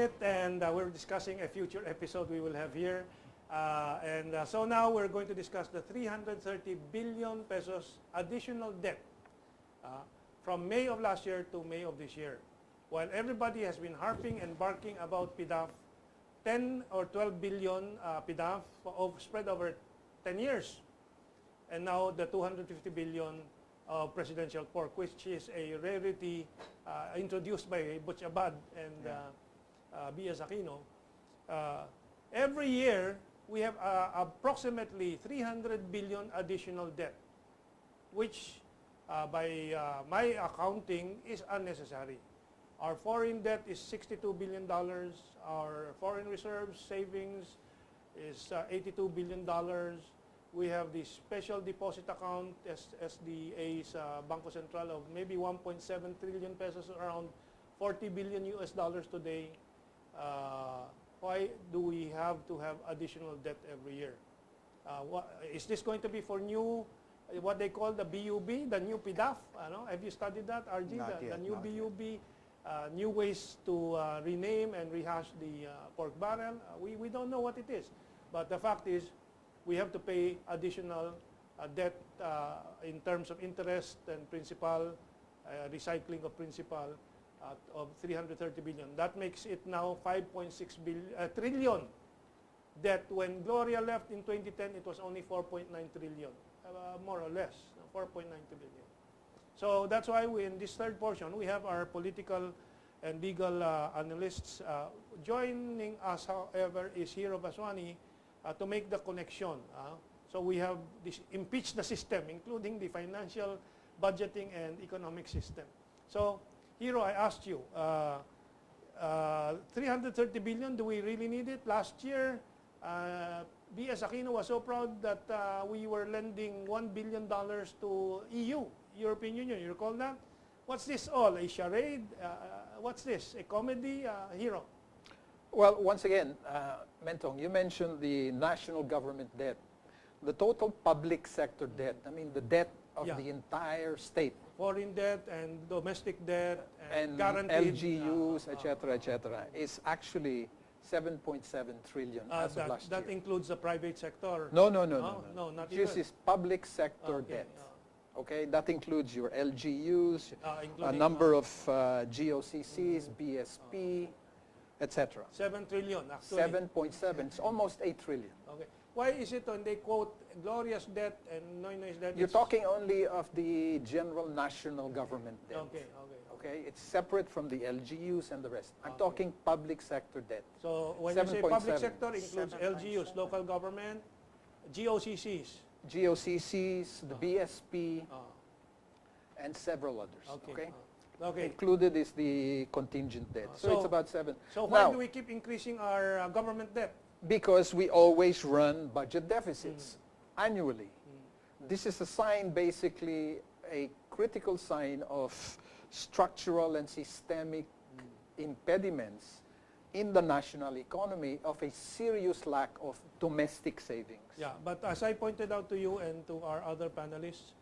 Senate, and we're discussing a future episode we will have here. So now we're going to discuss the 330 billion pesos additional debt from May of last year to May of this year. While everybody has been harping and barking about PDAF, 10 or 12 billion PDAF spread over 10 years. And now the 250 billion presidential pork, which is a rarity introduced by Butch Abad and B.S. Aquino. Every year, we have approximately 300 billion additional debt, which by my accounting is unnecessary. Our foreign debt is $62 billion. Our foreign reserves savings is $82 billion. We have the special deposit account, SDA's Banco Central, of maybe 1.7 trillion pesos, around 40 billion US dollars today. Why do we have to have additional debt every year? Is this going to be for new, what they call the BUB, the new PDAF? Have you studied that, RG? The new BUB, new ways to rename and rehash the pork barrel? We don't know what it is. But the fact is, we have to pay additional debt in terms of interest and principal, recycling of principal of 330 billion. That makes it now 5.6 trillion debt. When Gloria left in 2010, it was only 4.9 trillion, more or less, 4.9 trillion. So that's why in this third portion, we have our political and legal analysts. Joining us, however, is Hiro Vaswani, to make the connection. So we have this impeach the system, including the financial, budgeting, and economic system. So, Hiro, I asked you, 330 billion, do we really need it? Last year, B.S. Aquino was so proud that we were lending $1 billion to EU, European Union. You recall that? What's this all? A charade? What's this? A comedy? Hiro? Well, once again, Mentong, you mentioned the national government debt. The total public sector debt, I mean the debt of the entire state. Foreign debt and domestic debt and guaranteed LGUs, etc., is actually 7.7 trillion as of last year. That includes the private sector? No, not even. This is public sector debt. Okay, that includes your LGUs, a number of GOCCs, BSP, etc. 7 trillion, actually. 7.7, it's almost 8 trillion. Okay. Why is it when they quote Gloria's debt and Noynoy's debt? You're talking only of the general national government debt. Okay, it's separate from the LGUs and the rest. I'm talking public sector debt. So when you say public sector, includes LGUs, local government, GOCCs. GOCCs, the BSP, and several others. Okay. Included is the contingent debt. So it's about 7. So why do we keep increasing our government debt? Because we always run budget deficits annually. This is a sign, basically, a critical sign of structural and systemic impediments in the national economy of a serious lack of domestic savings. Yeah, but as I pointed out to you and to our other panelists,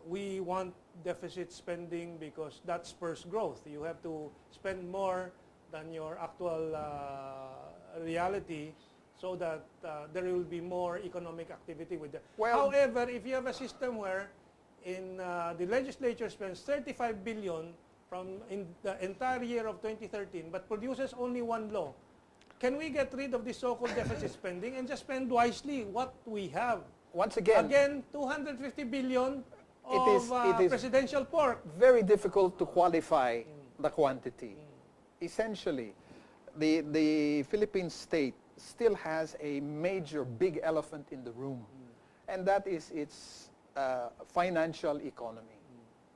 we want deficit spending because that spurs growth. You have to spend more than your actual reality so that there will be more economic activity with that. However, if you have a system where the legislature spends 35 billion in the entire year of 2013 but produces only one law, can we get rid of this so-called deficit spending and just spend wisely what we have? Once again, 250 billion of presidential pork. Very difficult to qualify the quantity. Essentially, the Philippine state still has a major big elephant in the room, and that is its financial economy.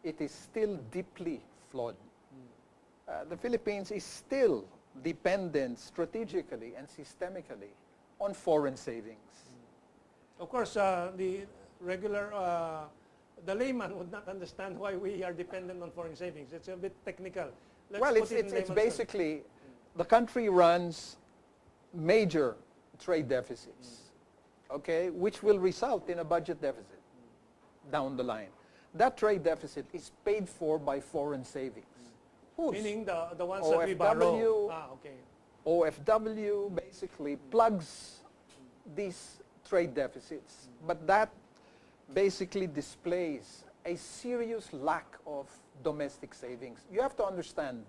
It is still deeply flawed. The Philippines is still dependent strategically and systemically on foreign savings. Of course, the regular, the layman would not understand why we are dependent on foreign savings. It's a bit technical. It's basically, the country runs major trade deficits, okay, which will result in a budget deficit down the line. That trade deficit is paid for by foreign savings. Whose? Meaning the ones that we borrow. Okay. OFW basically plugs these trade deficits, but that basically displays a serious lack of domestic savings. You have to understand,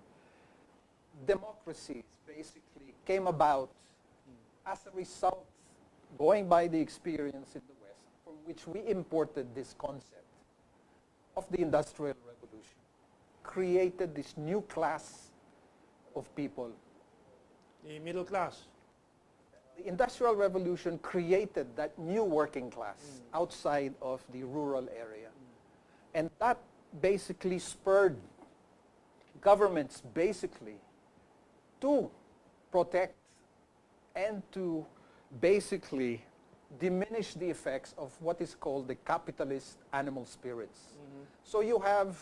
democracies basically came about as a result, going by the experience in the West, from which we imported this concept of the Industrial Revolution, created this new class of people. The middle class. The Industrial Revolution created that new working class outside of the rural area. And that basically spurred governments basically to protect and to basically diminish the effects of what is called the capitalist animal spirits. So you have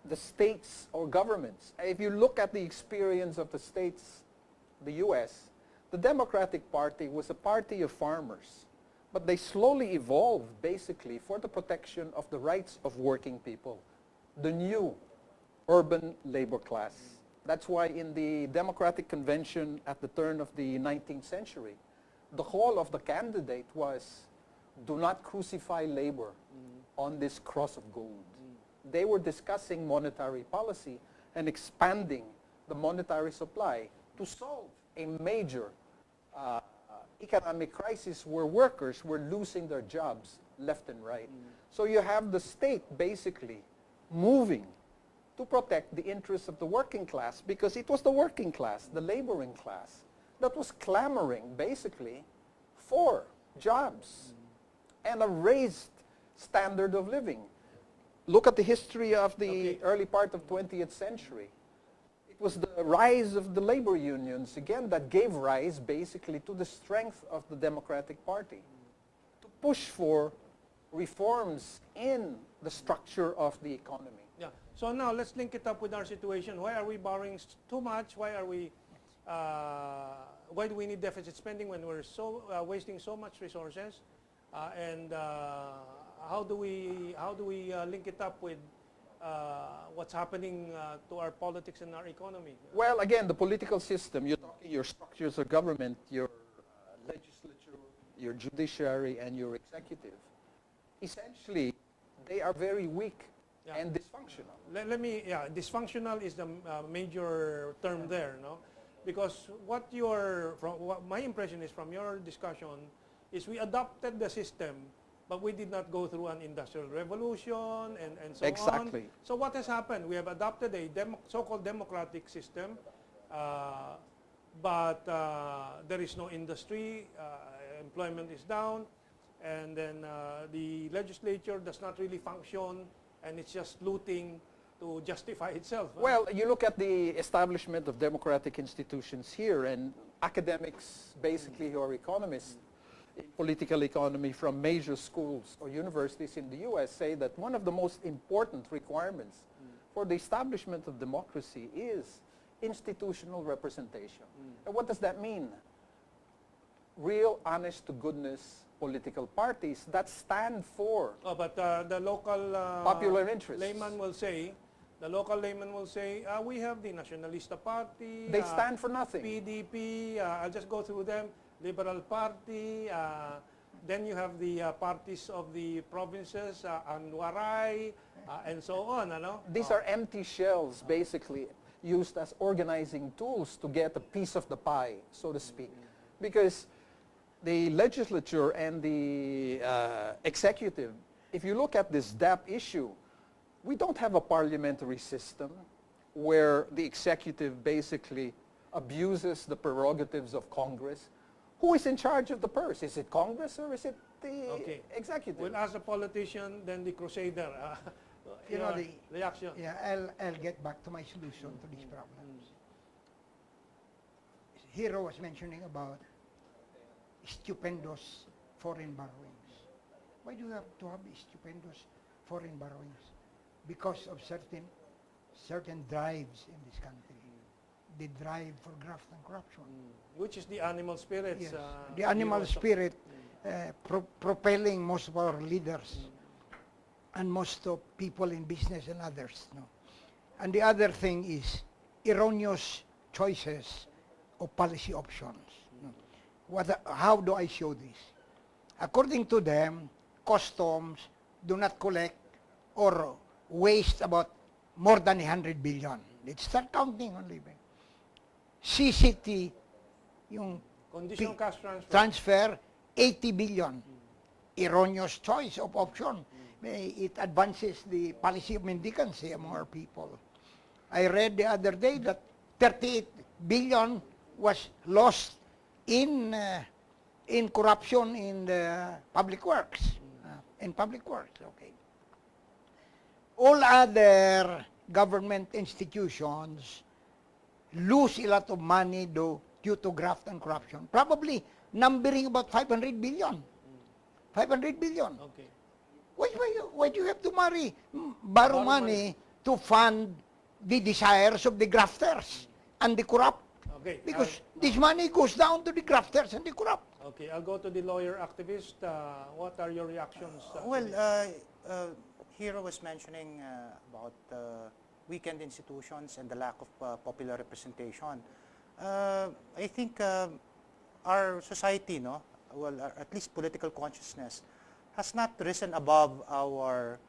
the states or governments. If you look at the experience of the states, the US, the Democratic Party was a party of farmers, but they slowly evolved basically for the protection of the rights of working people, the new urban labor class. That's why in the Democratic Convention at the turn of the 19th century, the whole of the candidate was, do not crucify labor on this cross of gold. They were discussing monetary policy and expanding the monetary supply to solve a major economic crisis where workers were losing their jobs left and right. So you have the state basically moving to protect the interests of the working class, because it was the working class, the laboring class, that was clamoring basically for jobs and a raised standard of living. Look at the history of the early part of 20th century. It was the rise of the labor unions, again, that gave rise basically to the strength of the Democratic Party to push for reforms in the structure of the economy. Yeah. So now let's link it up with our situation. Why are we borrowing too much? Why are we? Why do we need deficit spending when we're so wasting so much resources? And how do we link it up with what's happening to our politics and our economy? Well, again, the political system. You're talking your structures of government, your legislature, your judiciary, and your executive. Essentially, they are very weak and dysfunctional. Dysfunctional is the major term there, no? Because what my impression is from your discussion is we adopted the system, but we did not go through an industrial revolution and so Exactly. on. So what has happened? We have adopted a so-called democratic system, but there is no industry, employment is down, and then the legislature does not really function, and it's just looting to justify itself. Well, you look at the establishment of democratic institutions here, and academics basically who are economists in political economy from major schools or universities in the US say that one of the most important requirements for the establishment of democracy is institutional representation. And what does that mean? Real, honest to goodness political parties that stand for but the local popular interests. The local layman will say, we have the Nationalista Party. They stand for nothing. PDP, I'll just go through them. Liberal Party, then you have the parties of the provinces, Anwaray, and so on. These are empty shells, basically, used as organizing tools to get a piece of the pie, so to speak. Because the legislature and the executive, if you look at this DAP issue, we don't have a parliamentary system where the executive basically abuses the prerogatives of Congress. Who is in charge of the purse? Is it Congress or is it the executive? We'll ask the politician, then the crusader. The reaction. Yeah, I'll get back to my solution to these problems. Hiro was mentioning about stupendous foreign borrowings. Why do you have to have stupendous foreign borrowings? Because of certain drives in this country. The drive for graft and corruption. Which is the animal spirits. Yes. The animal spirit propelling most of our leaders and most of people in business and others. No? And the other thing is erroneous choices of policy options. How do I show this? According to them, customs do not collect or waste about more than 100 billion. Let's start counting on living. CCT, yung Conditional cash transfer. transfer, 80 billion. Erroneous choice of option. It advances the policy of mendicancy among our people. I read the other day that 38 billion was lost in corruption in the public works. Okay. All other government institutions lose a lot of money due to graft and corruption. Probably numbering about 500 billion. 500 billion. Okay. Why do you have to borrow money to fund the desires of the grafters and the corrupt? Okay. Because this money goes down to the grafters and the corrupt. Okay, I'll go to the lawyer activist. What are your reactions? Well, Hiro was mentioning about weakened institutions and the lack of popular representation. I think our society, at least political consciousness, has not risen above our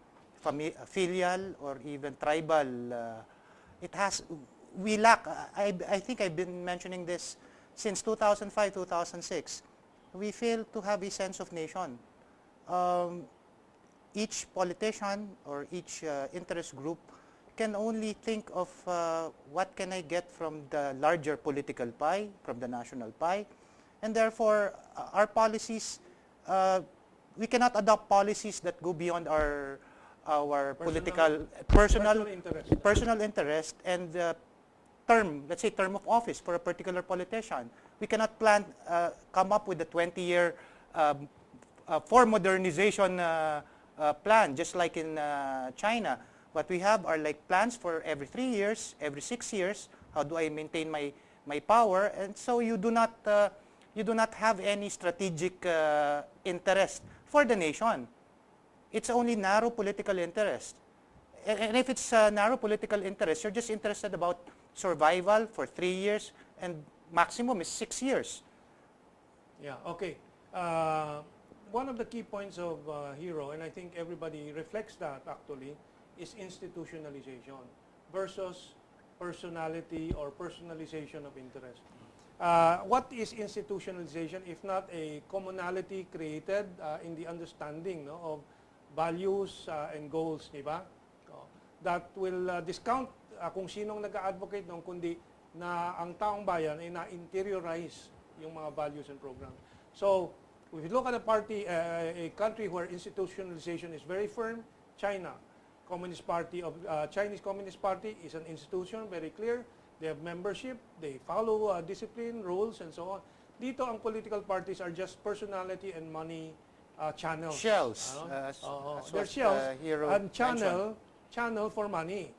filial or even tribal. We lack, I think I've been mentioning this since 2005, 2006. We fail to have a sense of nation. Each politician or each interest group can only think of what can I get from the larger political pie, from the national pie, and therefore our policies, we cannot adopt policies that go beyond our personal interest and let's say term of office for a particular politician. We cannot come up with a 20-year for modernization plan, just like in China. What we have are like plans for every 3 years, every 6 years. How do I maintain my power? And so you do not have any strategic interest for the nation. It's only narrow political interest. And if it's narrow political interest, you're just interested about survival for 3 years and maximum is 6 years. Yeah, okay. One of the key points of Hiro, and I think everybody reflects that actually, is institutionalization versus personality or personalization of interest. What is institutionalization if not a commonality created in the understanding of values and goals, di ba? That will discount kung sinong nag-advocate nung kundi na ang taong bayan ay na-interiorize yung mga values and programs. So, if you look at a country where institutionalization is very firm, China, Chinese Communist Party is an institution, very clear. They have membership, they follow discipline, rules, and so on. Dito, ang political parties are just personality and money channels. Shells. They're shells and channel for money.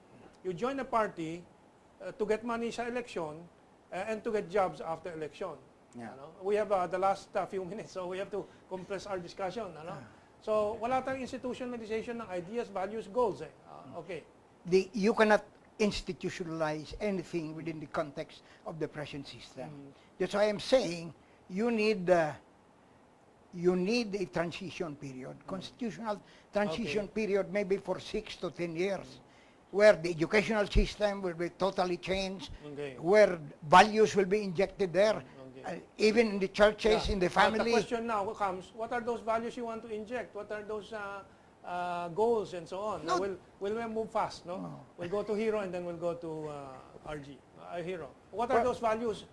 You join a party to get money sa election and to get jobs after election. Yeah. We have the last few minutes, so we have to compress our discussion. So, wala tayong institutionalization ng ideas, values, goals. Okay. You cannot institutionalize anything within the context of the present system. That's why I'm saying you need a transition period, constitutional transition period, maybe for 6 to 10 years, where the educational system will be totally changed, where values will be injected there, even in the churches, in the family. The question now comes, what are those values you want to inject? What are those goals and so on? No. We'll move fast, no? No. We'll go to Hiro and then we'll go to RG. Hiro, what are those values?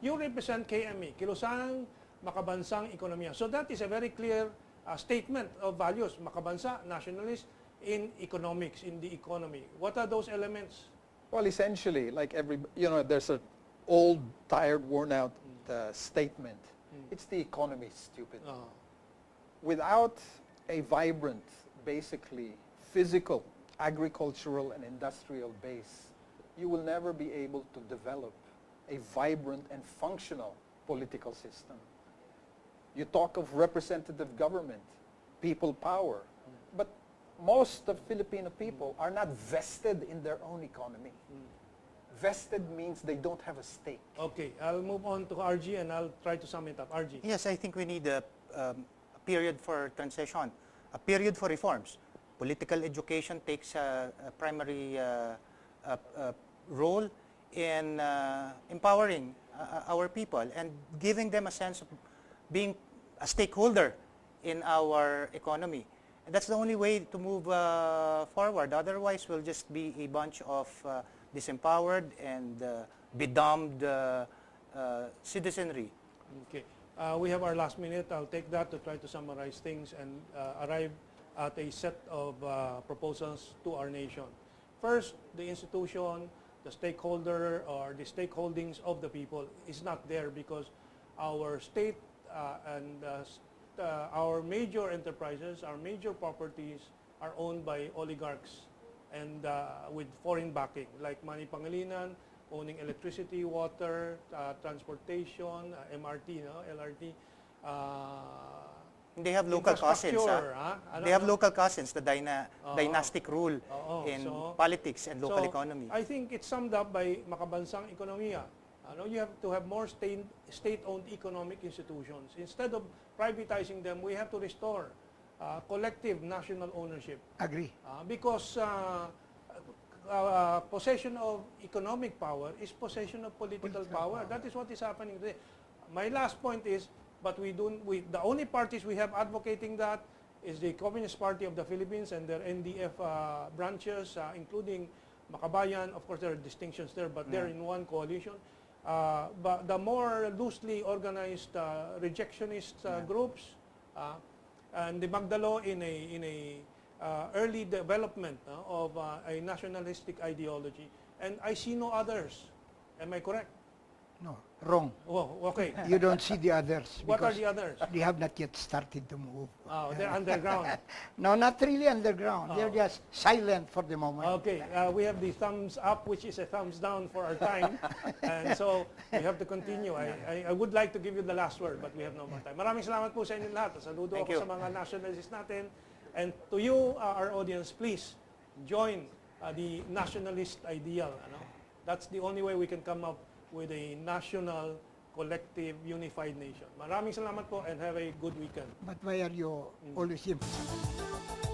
You represent KME, Kilusang Makabansang Ekonomiya. So that is a very clear statement of values. Makabansa, nationalist, in economics, in the economy. What are those elements? Well, essentially, like there's an old, tired, worn-out statement. It's the economy, stupid. Without a vibrant, basically physical, agricultural, and industrial base, you will never be able to develop a vibrant and functional political system. You talk of representative government, people power, but most of Filipino people are not vested in their own economy. Vested means they don't have a stake. Okay, I'll move on to RG and I'll try to sum it up. RG. Yes, I think we need a period for transition, a period for reforms. Political education takes a primary role in empowering our people and giving them a sense of being a stakeholder in our economy. And that's the only way to move forward. Otherwise, we'll just be a bunch of disempowered and bedumbed citizenry. Okay. We have our last minute. I'll take that to try to summarize things and arrive at a set of proposals to our nation. First, the institution, the stakeholder or the stakeholdings of the people is not there because our state and our major enterprises, our major properties are owned by oligarchs and with foreign backing, like Manny Pangilinan owning electricity, water, transportation, MRT, LRT. They have local cousins. They have local cousins, the dynastic rule in politics and local economy. I think it's summed up by makabansang ekonomiya. You have to have more state-owned economic institutions. Instead of privatizing them, we have to restore collective national ownership. Agree. Because possession of economic power is possession of political power. That is what is happening today. My last point is, but the only parties we have advocating that is the Communist Party of the Philippines and their NDF branches, including Makabayan. Of course, there are distinctions there, but they're in one coalition. But the more loosely organized rejectionist groups and the Magdalo in a early development of a nationalistic ideology, and I see no others. Am I correct? No, wrong. Oh, okay. You don't see the others. What are because the others? They have not yet started to move. Oh, they're underground. No, not really underground. They're just silent for the moment. Okay, we have the thumbs up, which is a thumbs down for our time. And so, we have to continue. I would like to give you the last word, but we have no more time. Maraming salamat po sa inyo lahat. Saludo Thank ako you. sa mga nationalists natin. And to you, our audience, please join the nationalist ideal. That's the only way we can come up with a national, collective, unified nation. Maraming salamat po and have a good weekend. But why are you always emphasizing?